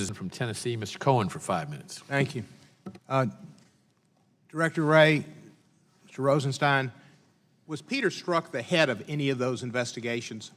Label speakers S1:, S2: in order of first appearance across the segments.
S1: From Tennessee, Mr. Cohen, for 5 minutes.
S2: Thank you. Director Wray, Mr. Rosenstein, was Peter Strzok the head of any of those investigations?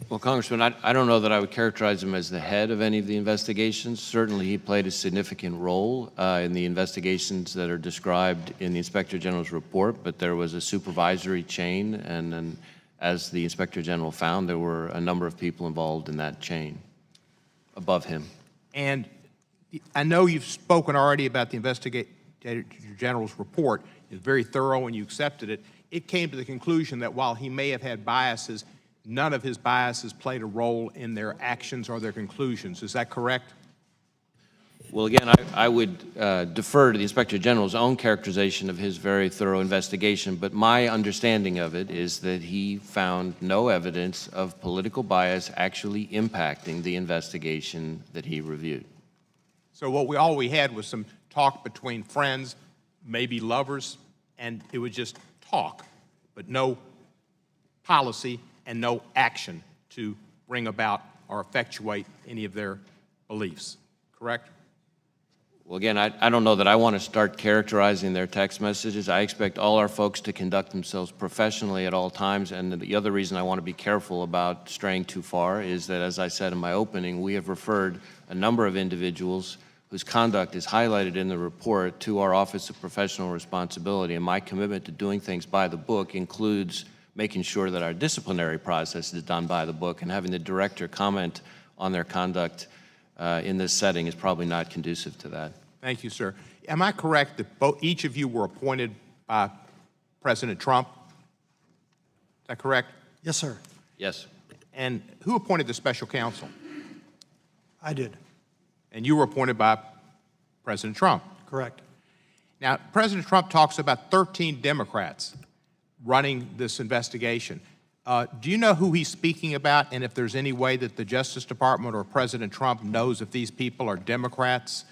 S3: Well, Congressman, I don't know that I would characterize him as the head of any of the investigations. Certainly, he played a significant role in the investigations that are described in the Inspector General's report, but there was a supervisory chain, and as the Inspector General found, there were a number of people involved in that chain above him.
S2: And I know you've spoken already about the Inspector General's report. It's very thorough, and you accepted it. It came to the conclusion that while he may have had biases, none of his biases played a role in their actions or their conclusions. Is that correct?
S3: Well, again, I would defer to the Inspector General's own characterization of his very thorough investigation, but my understanding of it is that he found no evidence of political bias actually impacting the investigation that he reviewed.
S2: So all we had was some talk between friends, maybe lovers, and it was just talk, but no policy and no action to bring about or effectuate any of their beliefs, correct?
S3: Well, again, I don't know that I want to start characterizing their text messages. I expect all our folks to conduct themselves professionally at all times, and the other reason I want to be careful about straying too far is that, as I said in my opening, we have referred a number of individuals whose conduct is highlighted in the report to our Office of Professional Responsibility, and my commitment to doing things by the book includes making sure that our disciplinary process is done by the book, and having the director comment on their conduct in this setting is probably not conducive to that.
S2: Thank you, sir. Am I correct that each of you were appointed by President Trump? Is that correct?
S4: Yes, sir.
S3: Yes.
S2: And who appointed the special counsel?
S4: I did.
S2: And you were appointed by President Trump?
S4: Correct.
S2: Now, President Trump talks about 13 Democrats running this investigation. Do you know who he's speaking about, and if there's any way that the Justice Department or President Trump knows if these people are Democrats,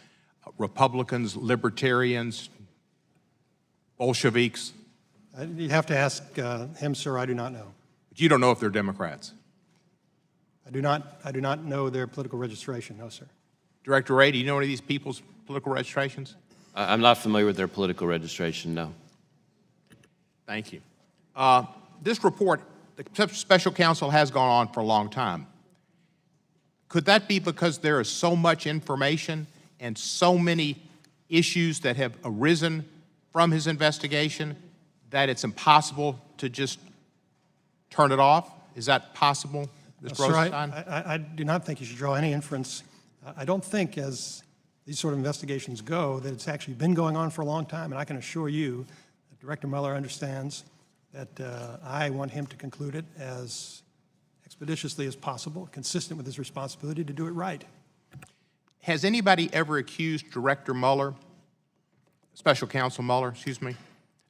S2: Republicans, Libertarians, Bolsheviks?
S4: You'd have to ask him, sir. I do not know.
S2: But you don't know if they're Democrats?
S4: I do not know their political registration, no, sir.
S2: Director Wray, do you know any of these people's political registrations?
S3: I'm not familiar with their political registration, no.
S2: Thank you. This report, the special counsel has gone on for a long time. Could that be because there is so much information and so many issues that have arisen from his investigation that it's impossible to just turn it off? Is that possible, Mr. Rosenstein?
S4: I do not think you should draw any inference. I don't think, as these sort of investigations go, that it's actually been going on for a long time, and I can assure you that Director Mueller understands that I want him to conclude it as expeditiously as possible, consistent with his responsibility to do it right.
S2: Has anybody ever accused Director Mueller, Special Counsel Mueller, excuse me,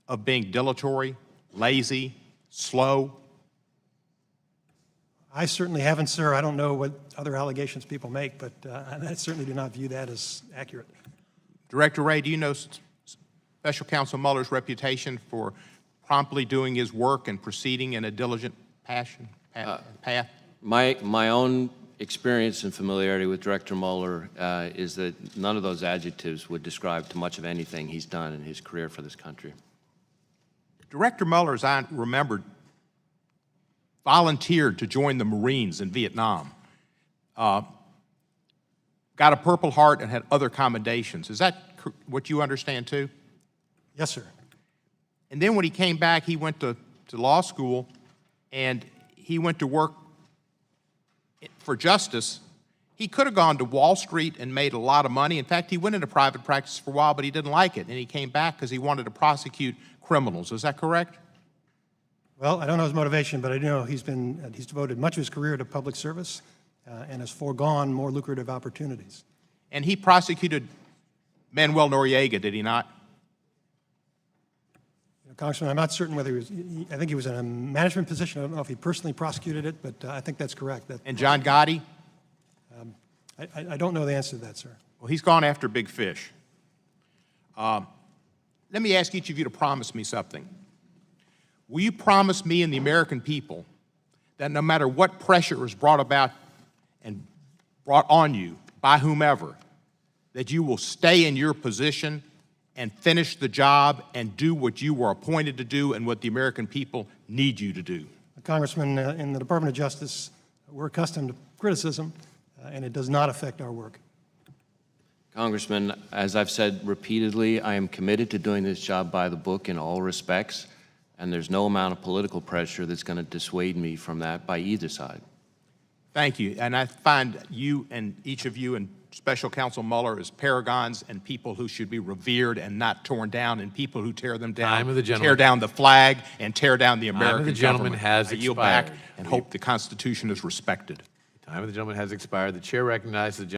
S2: of being dilatory, lazy, slow?
S4: I certainly haven't, sir. I don't know what other allegations people make, but I certainly do not view that as accurate.
S2: Director Wray, do you know Special Counsel Mueller's reputation for promptly doing his work and proceeding in a diligent path?
S3: My own experience and familiarity with Director Mueller is that none of those adjectives would describe to much of anything he's done in his career for this country.
S2: Director Mueller, as I remembered, volunteered to join the Marines in Vietnam, got a Purple Heart and had other commendations. Is that what you understand too?
S4: Yes, sir.
S2: And then when he came back, he went to law school, and he went to work for justice. He could have gone to Wall Street and made a lot of money. In fact, he went into private practice for a while, but he didn't like it, and he came back because he wanted to prosecute criminals. Is that correct?
S4: Well, I don't know his motivation, but I do know he's devoted much of his career to public service and has foregone more lucrative opportunities.
S2: And he prosecuted Manuel Noriega, did he not?
S4: Congressman, I'm not certain whether he was, I think he was in a management position. I don't know if he personally prosecuted it, but I think that's correct.
S2: And John Gotti?
S4: I don't know the answer to that, sir.
S2: Well, he's gone after big fish. Let me ask each of you to promise me something. Will you promise me and the American people that no matter what pressure is brought about and brought on you by whomever, that you will stay in your position and finish the job and do what you were appointed to do and what the American people need you to do.
S4: Congressman, in the Department of Justice, we're accustomed to criticism, and it does not affect our work.
S3: Congressman, as I've said repeatedly, I am committed to doing this job by the book in all respects, and there's no amount of political pressure that's going to dissuade me from that by either side.
S2: Thank you. And I find you and each of you and Special Counsel Mueller as paragons and people who should be revered and not torn down, and people who tear them down,
S1: Time of the gentleman.
S2: tear down the flag and tear down the American
S1: of the gentleman
S2: government.
S1: has
S2: I yield back
S1: expired.
S2: and hope the Constitution is respected.
S1: Time of the gentleman has expired. The chair recognizes the